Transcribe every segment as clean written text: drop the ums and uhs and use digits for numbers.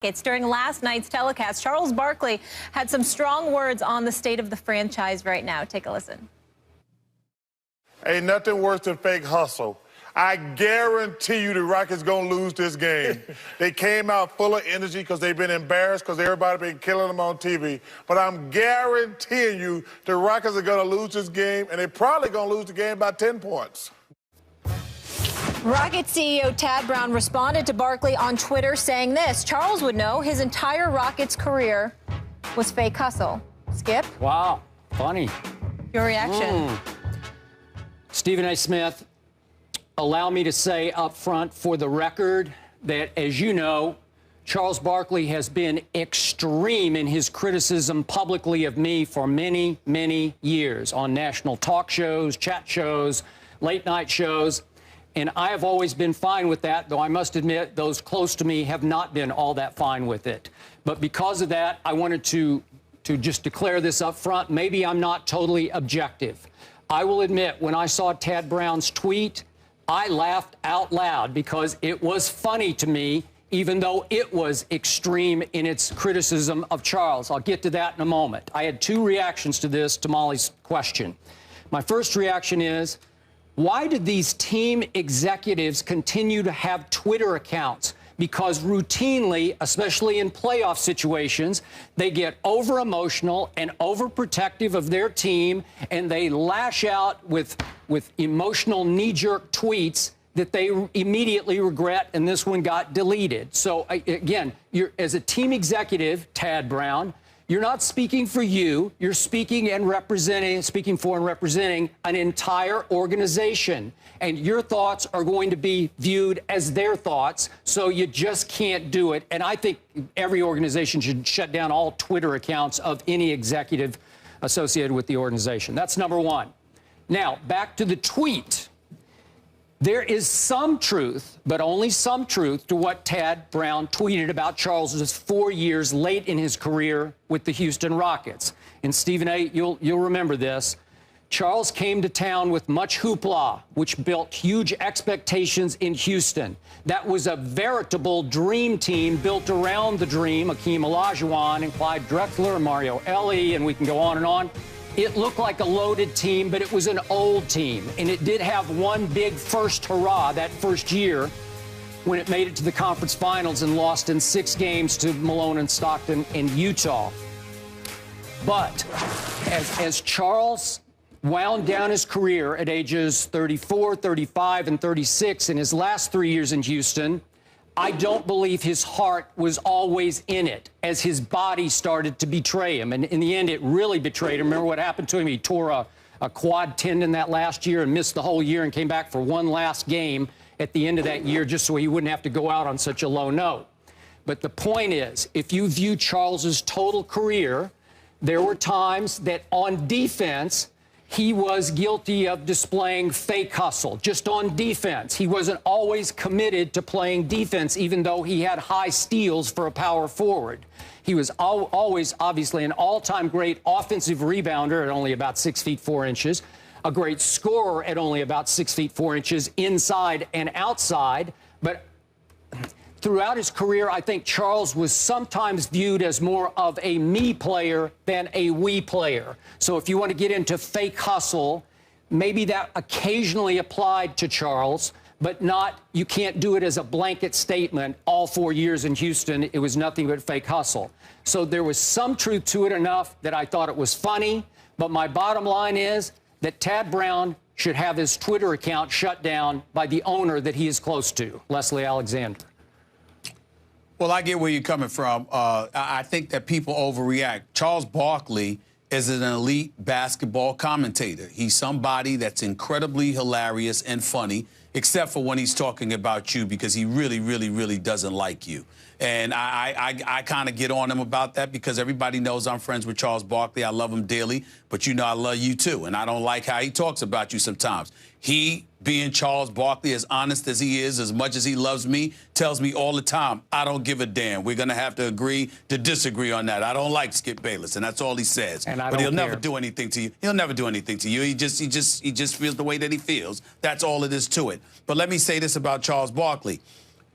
It's during last night's telecast. Charles Barkley had some strong words on the state of the franchise right now. Take a listen. Ain't nothing worse than fake hustle. I guarantee you the Rockets going to lose this game. They came out full of energy because they've been embarrassed because everybody been killing them on TV. But I'm guaranteeing you the Rockets are going to lose this game, and they're probably going to lose the game by 10 points. Rockets CEO Tad Brown responded to Barkley on Twitter saying this: Charles would know his entire Rockets career was fake hustle. Skip? Wow, funny. Your reaction? Stephen A. Smith, allow me to say up front for the record that, as you know, Charles Barkley has been extreme in his criticism publicly of me for many, many years on national talk shows, chat shows, late-night shows. And I have always been fine with that, though I must admit those close to me have not been all that fine with it. But because of that, I wanted to just declare this up front. Maybe I'm not totally objective. I will admit, when I saw Tad Brown's tweet, I laughed out loud because it was funny to me, even though it was extreme in its criticism of Charles. I'll get to that in a moment. I had two reactions to this, to Molly's question. My first reaction is, why did these team executives continue to have Twitter accounts? Because routinely, especially in playoff situations, they get over-emotional and overprotective of their team, and they lash out with emotional knee-jerk tweets that they immediately regret, and this one got deleted. So, again, as a team executive, Tad Brown, you're not speaking for you. You're speaking for and representing an entire organization. And your thoughts are going to be viewed as their thoughts, so you just can't do it. And I think every organization should shut down all Twitter accounts of any executive associated with the organization. That's number one. Now, back to the tweet. There is some truth, but only some truth, to what Tad Brown tweeted about Charles's 4 years late in his career with the Houston Rockets. And Stephen A., you'll remember this. Charles came to town with much hoopla, which built huge expectations in Houston. That was a veritable dream team built around the dream. Akeem Olajuwon and Clyde Drexler and Mario Elie, and we can go on and on. It looked like a loaded team, but it was an old team. And it did have one big first hurrah that first year when it made it to the conference finals and lost in 6 games to Malone and Stockton in Utah. But as Charles wound down his career at ages 34, 35, and 36 in his last 3 years in Houston, I don't believe his heart was always in it as his body started to betray him. And in the end, it really betrayed him. Remember what happened to him? He tore a quad tendon that last year and missed the whole year and came back for one last game at the end of that year just so he wouldn't have to go out on such a low note. But the point is, if you view Charles's total career, there were times that on defense, he was guilty of displaying fake hustle, just on defense. He wasn't always committed to playing defense, even though he had high steals for a power forward. He was always, obviously, an all-time great offensive rebounder at only about 6 feet 4 inches, a great scorer at only about 6 feet 4 inches inside and outside. But throughout his career, I think Charles was sometimes viewed as more of a me player than a we player. So if you want to get into fake hustle, maybe that occasionally applied to Charles, but you can't do it as a blanket statement. All 4 years in Houston, it was nothing but fake hustle. So there was some truth to it enough that I thought it was funny. But my bottom line is that Tad Brown should have his Twitter account shut down by the owner that he is close to, Leslie Alexander. Well, I get where you're coming from. I think that people overreact. Charles Barkley is an elite basketball commentator. He's somebody that's incredibly hilarious and funny, except for when he's talking about you, because he really, really, really doesn't like you. And I kind of get on him about that because everybody knows I'm friends with Charles Barkley. I love him dearly, but you know I love you too. And I don't like how he talks about you sometimes. He, being Charles Barkley, as honest as he is, as much as he loves me, tells me all the time, I don't give a damn. We're going to have to agree to disagree on that. I don't like Skip Bayless, and that's all he says. But he'll never do anything to you. He'll never do anything to you. He just feels the way that he feels. That's all it is to it. But let me say this about Charles Barkley.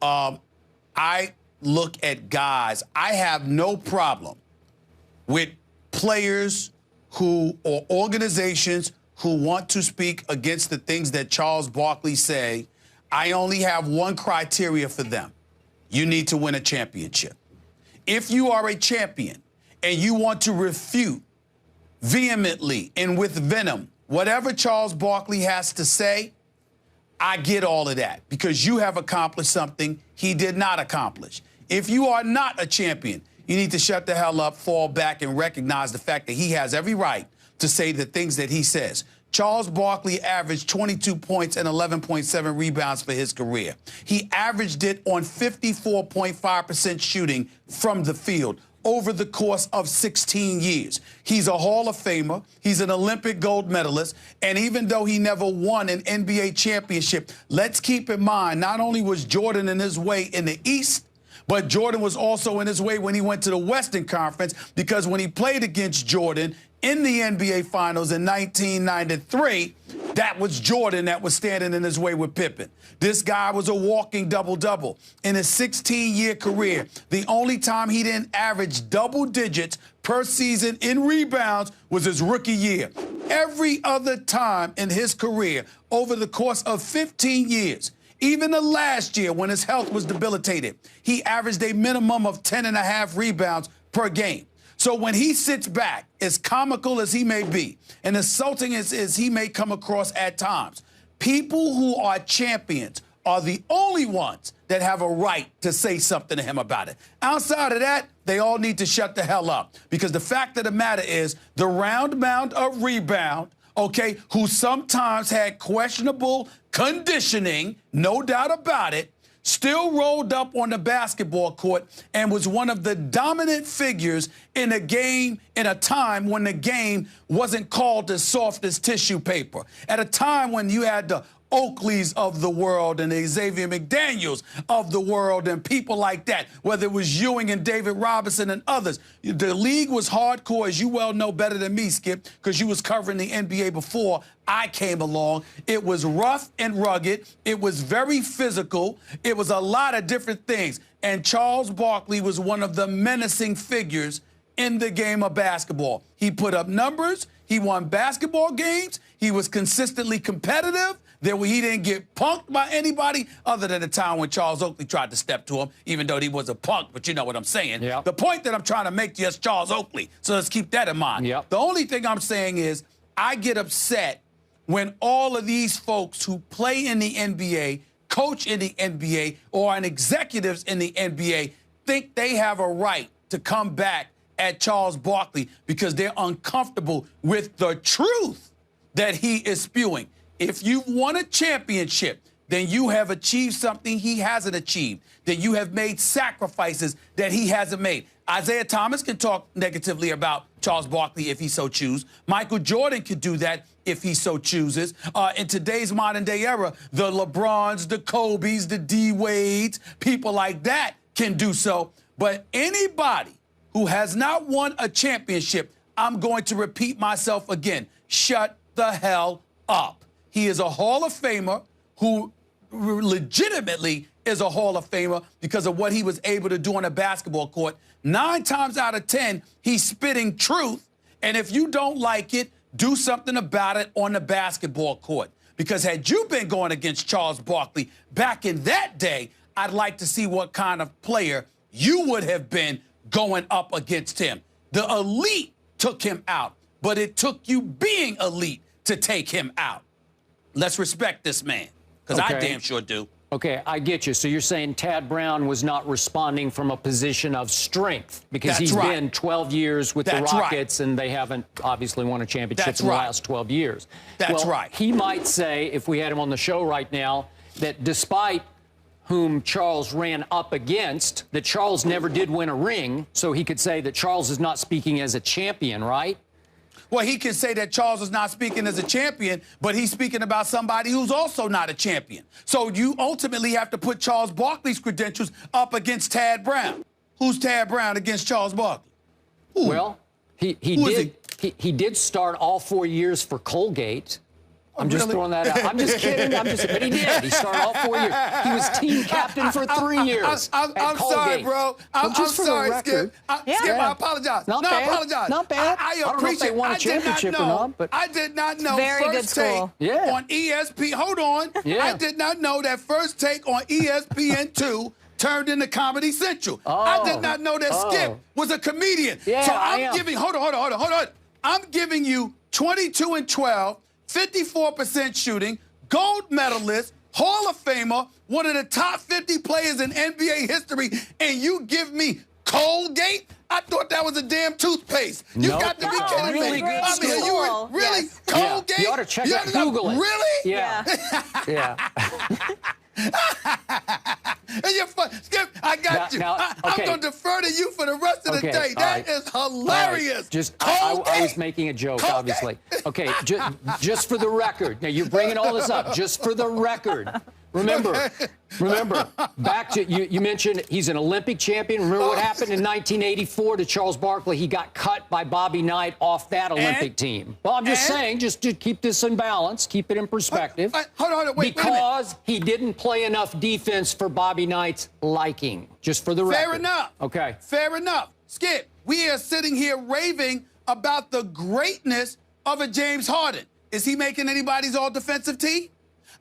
I look at guys, I have no problem with players who or organizations who want to speak against the things that Charles Barkley say. I only have one criteria for them. You need to win a championship. If you are a champion and you want to refute vehemently and with venom whatever Charles Barkley has to say, I get all of that because you have accomplished something he did not accomplish. If you are not a champion, you need to shut the hell up, fall back, and recognize the fact that he has every right to say the things that he says. Charles Barkley averaged 22 points and 11.7 rebounds for his career. He averaged it on 54.5% shooting from the field over the course of 16 years. He's a Hall of Famer. He's an Olympic gold medalist. And even though he never won an NBA championship, let's keep in mind, not only was Jordan in his way in the East, but Jordan was also in his way when he went to the Western Conference, because when he played against Jordan in the NBA Finals in 1993, that was Jordan that was standing in his way with Pippen. This guy was a walking double-double. In his 16-year career, the only time he didn't average double digits per season in rebounds was his rookie year. Every other time in his career, over the course of 15 years, even the last year when his health was debilitated, he averaged a minimum of 10.5 rebounds per game. So when he sits back, as comical as he may be, and insulting as he may come across at times, people who are champions are the only ones that have a right to say something to him about it. Outside of that, they all need to shut the hell up. Because the fact of the matter is, the round mound of rebound, okay, who sometimes had questionable conditioning, no doubt about it, still rolled up on the basketball court and was one of the dominant figures in a game in a time when the game wasn't called as soft as tissue paper. At a time when you had the Oakleys of the world and the Xavier McDaniels of the world and people like that, whether it was Ewing and David Robinson and others. The league was hardcore, as you well know better than me, Skip, because you was covering the NBA before I came along. It was rough and rugged. It was very physical. It was a lot of different things. And Charles Barkley was one of the menacing figures in the game of basketball. He put up numbers. He won basketball games. He was consistently competitive. He didn't get punked by anybody other than the time when Charles Oakley tried to step to him, even though he was a punk, but you know what I'm saying. Yep. The point that I'm trying to make to you is Charles Oakley, so let's keep that in mind. Yep. The only thing I'm saying is I get upset when all of these folks who play in the NBA, coach in the NBA, or are executives in the NBA think they have a right to come back at Charles Barkley because they're uncomfortable with the truth that he is spewing. If you've won a championship, then you have achieved something he hasn't achieved, that you have made sacrifices that he hasn't made. Isaiah Thomas can talk negatively about Charles Barkley if he so chooses. Michael Jordan could do that if he so chooses. In today's modern day era, the LeBrons, the Kobes, the D Wades, people like that can do so. But anybody who has not won a championship, I'm going to repeat myself again, shut the hell up. He is a Hall of Famer who legitimately is a Hall of Famer because of what he was able to do on a basketball court. 9 times out of 10, he's spitting truth. And if you don't like it, do something about it on the basketball court. Because had you been going against Charles Barkley back in that day, I'd like to see what kind of player you would have been going up against him. The elite took him out, but it took you being elite to take him out. Let's respect this man, because I damn sure do. Okay, I get you. So you're saying Tad Brown was not responding from a position of strength because he's been 12 years with the Rockets and they haven't obviously won a championship in the last 12 years. That's right. He might say, if we had him on the show right now, that despite whom Charles ran up against, that Charles never did win a ring, so he could say that Charles is not speaking as a champion, right? Well, he can say that Charles is not speaking as a champion, but he's speaking about somebody who's also not a champion. So you ultimately have to put Charles Barkley's credentials up against Tad Brown. Who's Tad Brown against Charles Barkley? Who? Well, he did start all 4 years for Colgate. I'm just throwing that out. I'm just kidding. But he did. He started all 4 years. He was team captain for 3 years. I'm sorry, bro. I'm sorry, Skip. Skip, I apologize. Not bad. I apologize. Not bad. I don't know if they won a championship or not, but I did not know Very First good Take school. on ESPN. Hold on. Yeah. I did not know that First Take on ESPN2 turned into Comedy Central. I did not know that Skip was a comedian. Yeah, so I'm giving, hold on. I'm giving you 22 and 12, 54% shooting, gold medalist, Hall of Famer, one of the top 50 players in NBA history, and you give me Colgate? I thought that was a damn toothpaste. You got to be kidding really me. good I mean, school. really? Yes. Colgate? Yeah. You ought to check it. Google it. Really? Yeah. Yeah. And you're fun. Skip, I got you. I'm going to defer to you for the rest of the day. That is hilarious. Right. Just, I was making a joke, obviously. Okay, just for the record. Now, you're bringing all this up. Just for the record. Remember, back to, you mentioned he's an Olympic champion. Remember what happened in 1984 to Charles Barkley? He got cut by Bobby Knight off that Olympic team. Well, I'm just saying, just to keep this in balance, keep it in perspective. Hold on, wait because he didn't play enough defense for Bobby Knight's liking, just for the record. Fair enough. Okay. Fair enough. Skip, we are sitting here raving about the greatness of a James Harden. Is he making anybody's all-defensive team?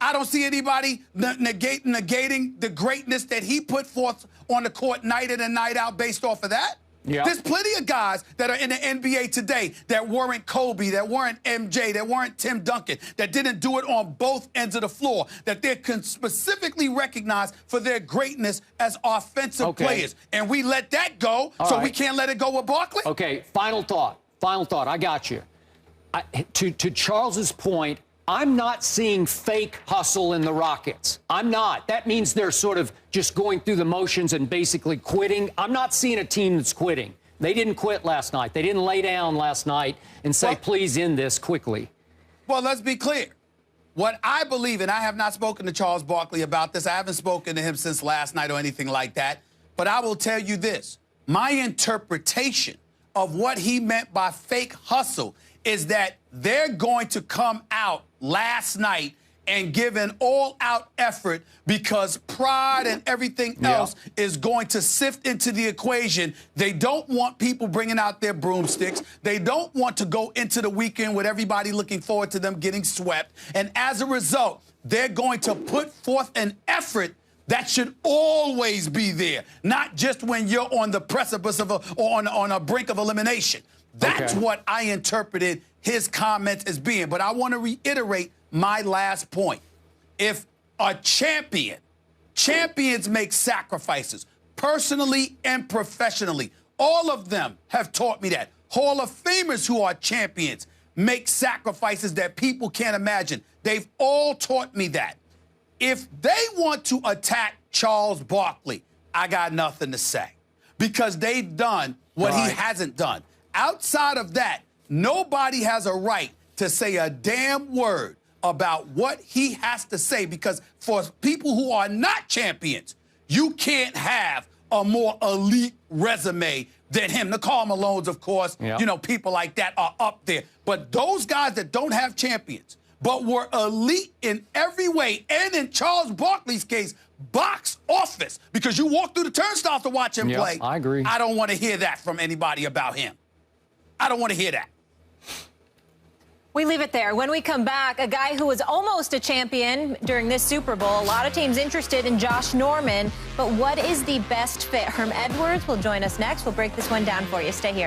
I don't see anybody negating the greatness that he put forth on the court night in and night out based off of that. Yeah. There's plenty of guys that are in the NBA today that weren't Kobe, that weren't MJ, that weren't Tim Duncan, that didn't do it on both ends of the floor, that they're specifically recognized for their greatness as offensive players. And we let that go, we can't let it go with Barkley? Okay, final thought. I got you. To Charles's point, I'm not seeing fake hustle in the Rockets. I'm not. That means they're sort of just going through the motions and basically quitting. I'm not seeing a team that's quitting. They didn't quit last night. They didn't lay down last night and say, please end this quickly. Well, let's be clear. What I believe, and I have not spoken to Charles Barkley about this. I haven't spoken to him since last night or anything like that. But I will tell you this. My interpretation of what he meant by fake hustle is that they're going to come out last night and give an all-out effort because pride and everything else is going to sift into the equation. They don't want people bringing out their broomsticks. They don't want to go into the weekend with everybody looking forward to them getting swept. And as a result, they're going to put forth an effort that should always be there, not just when you're on the precipice of on a brink of elimination. That's what I interpreted his comments as being. But I want to reiterate my last point. If a champions make sacrifices, personally and professionally. All of them have taught me that. Hall of Famers who are champions make sacrifices that people can't imagine. They've all taught me that. If they want to attack Charles Barkley, I got nothing to say because they've done what he hasn't done. Outside of that, nobody has a right to say a damn word about what he has to say because for people who are not champions, you can't have a more elite resume than him. The Karl Malones, of course, you know, people like that are up there. But those guys that don't have champions, but were elite in every way, and in Charles Barkley's case, box office, because you walk through the turnstiles to watch him play. I agree. I don't want to hear that from anybody about him. I don't want to hear that. We leave it there. When we come back, a guy who was almost a champion during this Super Bowl. A lot of teams interested in Josh Norman. But what is the best fit? Herm Edwards will join us next. We'll break this one down for you. Stay here.